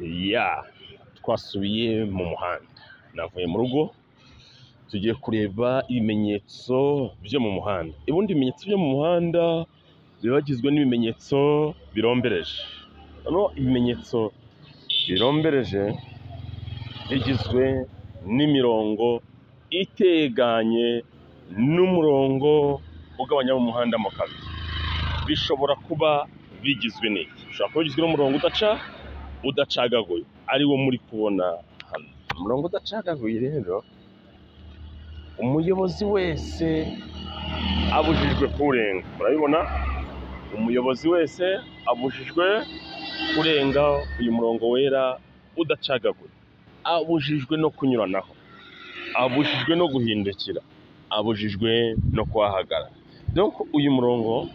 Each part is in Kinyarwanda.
Ya twasubiye mu muhanda, navuye mu rugo tugiye kureba ibimenyetso byo mu muhanda. Ubundi ibimenyetso byo mu muhanda biba bigizwe n'ibimenyetso birombereje. Noneho ibimenyetso birombereje bigizwe n'imirongo iteganye n'umurongo ugabanya mu muhanda mo kabiri. Bishobora kuba bigizwe n'iki? Bishobora kuba bigizwe n'umurongo udacagaguye, ari wo muri kubona hano. Umurongo udacagaguye rero umuyobozi wese abujijwe kurenga. Murabibona, umuyobozi wese abujijwe kurenga uyu murongo wera udacagaguye, abujijwe no kunyuranaho, abujijwe no guhindukira, abujijwe no kuhahagarara. Donc uyu murongo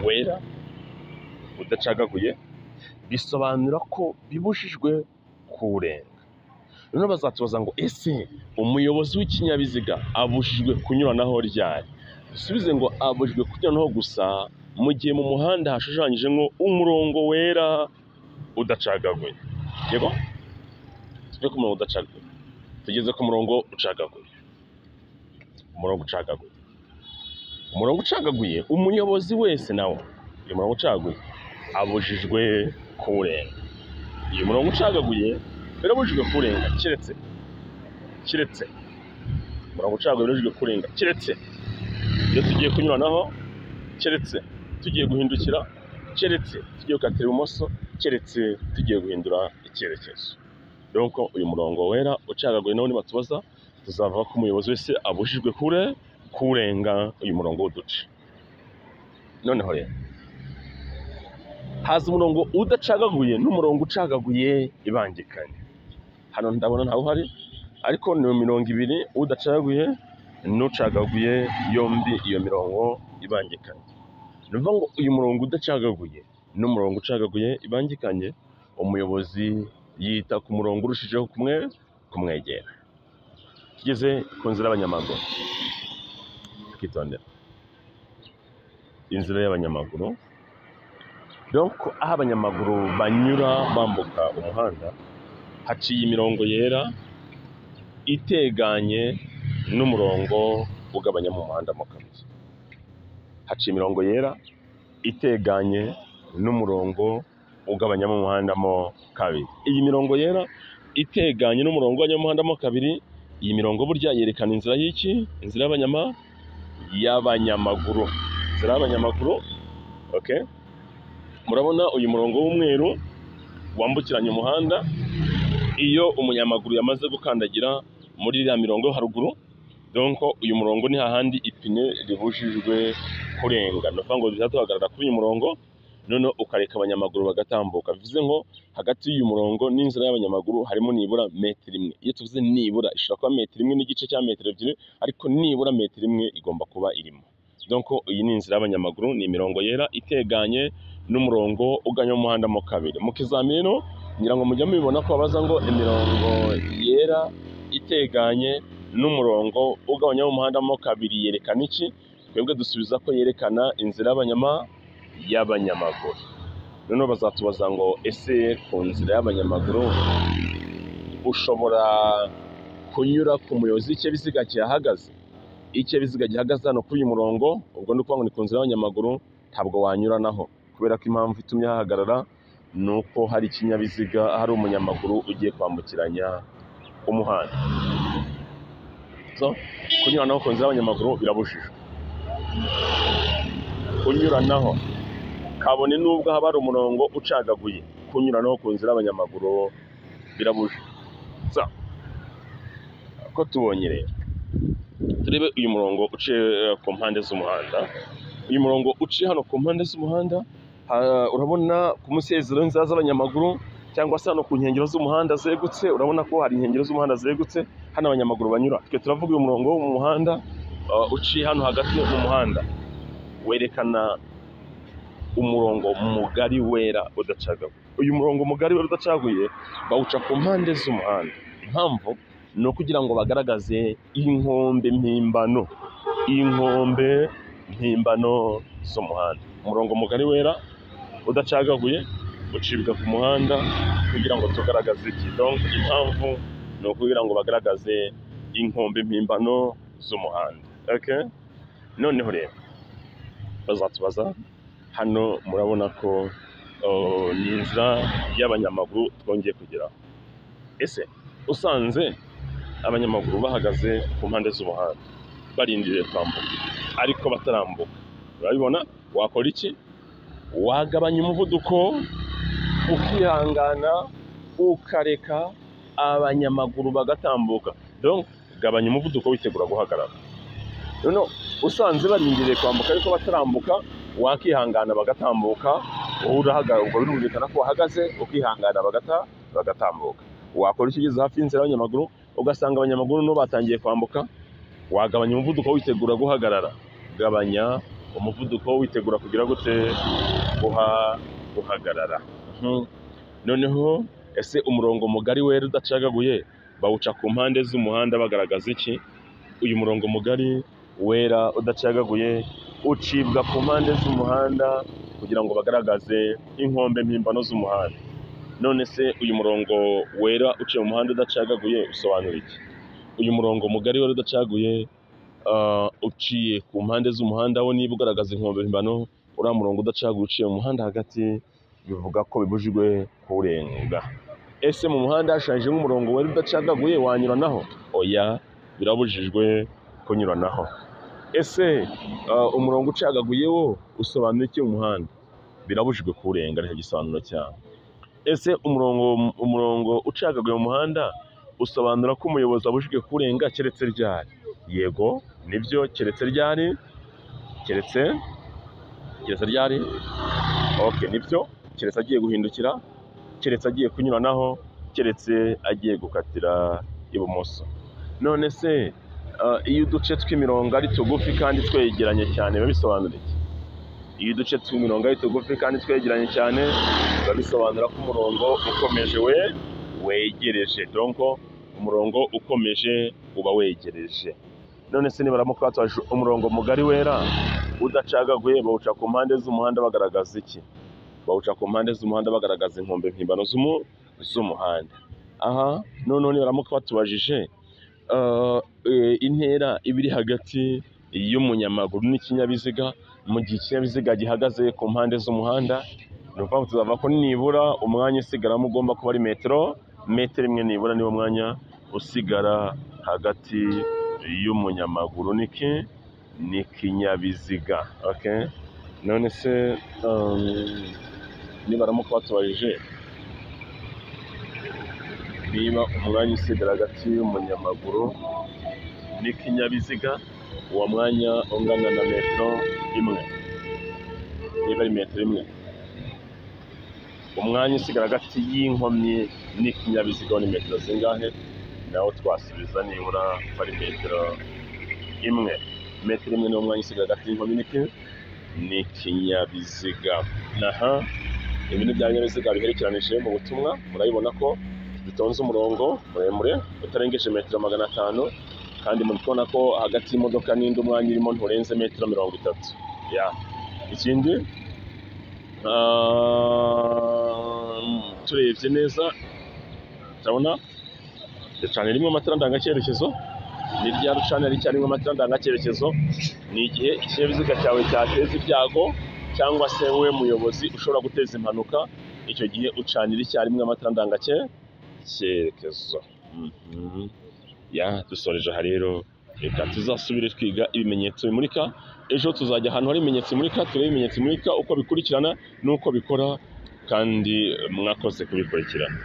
wera udacagaguye bisobanura ko bibujijwe kurenga. Noneho bazatubaza ngo ese umuyobozi w'ikinyabiziga abujijwe kunyuranaho ryari? Dusubize ngo abujijwe kunyuranaho gusa mu gihe mu muhanda hashushanyije ngo umurongo wera udacagaguye. Yego, tujye ku murongo udacagaguye, tugeze ku murongo ucagaguye. Umurongo ucagaguye, umurongo ucagaguye, umuyobozi wese nawe uyu murongo ucagaguye abujijwe kurenga. Uyu murongo ucagaguye birabujijwe kurenga kiretse umurongo ucagaguye birabujijwe kurenga keretse iyo tugiye kunyuranaho, keretse tugiye guhindukira, keretse tugiye gukatira ibumoso, keretse tugiye guhindura icyerekezo. Donc uyu murongo wera ucagaguye nawo nibatubaza tuzavuga ko umuyobozi wese abujijwe kurenga uyu murongo w'uduce. Noneho rero haza umurongo udacagaguye n'umurongo ucagaguye ibangikanye. Hano ndabona ntawe uhari, ariko ni mirongo ibiri, udacagaguye n'ucagaguye, yombi iyo mirongo ibangikanye. Ni ukuvuga ngo uyu murongo udacagaguye n'umurongo ucagaguye ibangikanye, umuyobozi yita ku murongo urushijeho kumwegera. Tugeze ku nzira y'abanyamaguru, tukitondera inzira y'abanyamaguru. Donc aho abanyamaguru banyura bambuka umuhanda haciye imirongo yera iteganye n'umurongo ugabanya mu muhanda mo kabiri. Haciye imirongo yera iteganye n'umurongo ugabanya mu muhanda mo kabiri. Iyi mirongo yera iteganye n'umurongo ugabanya mu muhanda mo kabiri, iyi mirongo burya yerekana inzira y'iki? Inzira y'abanyamaguru. Inzira y'abanyamaguru. Okay, murabona uyu murongo w'umweru wambukiranya umuhanda. Iyo umunyamaguru yamaze gukandagira muri iriya mirongo haruguru, donc uyu murongo ni hahandi ipine ribujijwe kurenga. Ni ukuvuga ngo duhita duhagarara kuri uyu murongo, none ukareka abanyamaguru bagatambuka. Bivuze ngo hagati y'uyu murongo n'inzira y'abanyamaguru harimo nibura metero imwe. Iyo tuvuze nibura, ishobora kuba metero imwe n'igice cya metero ebyiri, ariko nibura metero imwe igomba kuba irimo. Donc iyi ni inzira y'abanyamaguru, ni imirongo yera iteganye n'umurongo ugabanya mu muhanda mo kabiri. Mu kizamini ngira ngo mujya mubibona ko babaza ngo imirongo yera iteganye n'umurongo ugabanya mu muhanda mo kabiri yerekana iki? Twebwe dusubiza ko yerekana inzira y'abanyamaguru. Noneho bazatubaza ngo ese ku nzira y'abanyamaguru ushobora kunyura ku muyobozi w'ikinyabiziga kihahagaze? Ikinyabiziga gihagaze hano kuri uyu murongo, ubwo ni ukuvuga ngo ni ku nzira y'abanyamaguru, ntabwo wanyuranaho, kubera ko impamvu itumye hahagarara ni uko hari ikinyabiziga, hari umunyamaguru ugiye kwambukiranya umuhanda. So kunyuranaho ku nzira y'abanyamaguru birabujijwe. Kunyuranaho kabone nubwo haba hari umurongo ucagaguye, kunyuranaho ku nzira y'abanyamaguru birabujijwe. So ko tubonye rero, turebe uyu murongo uciye ku mpande z'umuhanda. Uyu murongo uciye hano ku mpande z'umuhanda, urabona ku musezero w'inzira z'abanyamaguru cyangwa se hano ku nkengero z'umuhanda zegutse, urabona ko hari inkengero z'umuhanda zegutse hano abanyamaguru banyura. Twe turavuga uyu murongo wo mu muhanda uciye hano hagati mu muhanda, werekana umurongo mugari wera udacagaguye. Uyu murongo mugari wera udacagaguye bawuca ku mpande z'umuhanda. Impamvu ni ukugira ngo bagaragaze inkombe mpimbano z'umuhanda. Umurongo mugari wera udacagaguye ucibwa ku muhanda kugira ngo tugaragaze iki. Donc impamvu ni ukugira ngo bagaragaze inkombe mpimbano z'umuhanda. Okay? Noneho rero bazatubaza hano murabona ko ni inzira y'abanyamaguru twongeye kugeraho. Ese usanze abanyamaguru bahagaze ku mpande z'umuhanda barindiriye kwambuka ariko batarambuka, urabibona wakora iki? Wagabanya umuvuduko ukihangana ukareka abanyamaguru bagatambuka. Donc gabanya umuvuduko witegura guhagarara. Noneho usanze barindiriye kwambuka ariko batarambuka, wakihangana bagatambuka, urahagarara, ubwo birumvikana ko wahagaze ukihangana bagatambuka. Wakora iki ugeze hafi y'inzira y'abanyamaguru ugasanga abanyamaguru no batangiye kwambuka? Wagabanya umuvuduko witegura guhagarara. Gabanya umuvuduko witegura kugira gute guhagarara. Noneho ese umurongo mugari wera udacagaguye bawuca ku mpande z'umuhanda bagaragaza iki? Uyu murongo mugari wera udacagaguye ucibwa ku mpande z'umuhanda kugira ngo bagaragaze inkombe mpimbano z'umuhanda. None se uyu murongo wera uciye mu muhanda udacagaguye usobanura iki? Uyu murongo mugari wera udacagaguye uciye ku mpande z'umuhanda wo niba ugaragaza inkombe mpimbano, uriya murongo udacagaguye uciye mu muhanda hagati bivuga ko bibujijwe kuwurenga. Ese mu muhanda hashushanyije nk'umurongo wera udacagaguye wanyuranaho? Oya, birabujijwe kunyuranaho. Ese umurongo ucagaguye wo usobanura iki mu muhanda? Birabujijwe kuwurenga, nicyo gisobanuro cyawo. Ese umurongo ucagaguye mu muhanda usobanura ko umuyobozi abujijwe kuwurenga keretse ryari? Yego, nibyo, keretse ryari? Keretse ryari? Okay, nibyo, keretse agiye guhindukira, keretse agiye kunyuranaho, keretse agiye gukatira ibumoso. None se iyo uduce tw'imirongo ari tugufi kandi twegeranye cyane biba bisobanura iki? Iyo uduce tw'imirongo ari tugufi kandi twegeranye cyane biba bisobanura ko umurongo ukomeje wegereje. Donc umurongo ukomeje uba wegereje. None se nibaramuka batwaje umurongo mugari wera udacagaguye bawuca ku mpande z'umuhanda bagaragaza iki? Bawuca ku mpande z'umuhanda bagaragaza inkombe mpimbano z'umuhanda. Aha noneho nibaramuka batubajije intera ibiri hagati y'umunyamaguru n'ikinyabiziga mu gihe ikinyabiziga gihagaze ku mpande z'umuhanda, ni ukuvuga ngo tuzava ko nibura umwanya usigaramo ugomba kuba ari metero imwe nibura, niwo mwanya usigara hagati y'umunyamaguru n'ikinyabiziga. Okay? None se nibaramuka batubajije niba umwanya usigara hagati y'umunyamaguru n'ikinyabiziga uwo mwanya ungana na metero imwe, niba ari metero imwe, umwanya usigara hagati y'inkomyi n'ikinyabiziga ni metero zingahe? Naho twasubiza nibura ko ari metero imwe. Metero imwe niwo mwanya usigara hagati y'inkomyi n'ikinyabiziga. Aha ibi ni bya binyabiziga biherekeranije mu butumwa, murabibona ko bitonze umurongo muremure utarengeje metero 500, kandi muri kubona ko hagati y'imodoka n'indi umwanya irimo nturenze metero 30. Ya ikindi turebye neza turabona cyane rimwe amatara ndangacyerekezo. Ni rya rucana rimwe amatara ndangacyerekezo ni igihe ikinyabiziga cyawe cyateza ibyago cyangwa se wowe muyobozi ushobora guteza impanuka, icyo gihe ucanira icyarimwe amatara ndangacyerekezo. Ya dusoreje aha rero, reka tuzasubire twiga ibimenyetso bimurika. Ejo tuzajya ahantu hari ibimenyetso bimurika, turebe ibimenyetso bimurika uko bikurikirana n'uko bikora, kandi mwakoze kubikurikirana.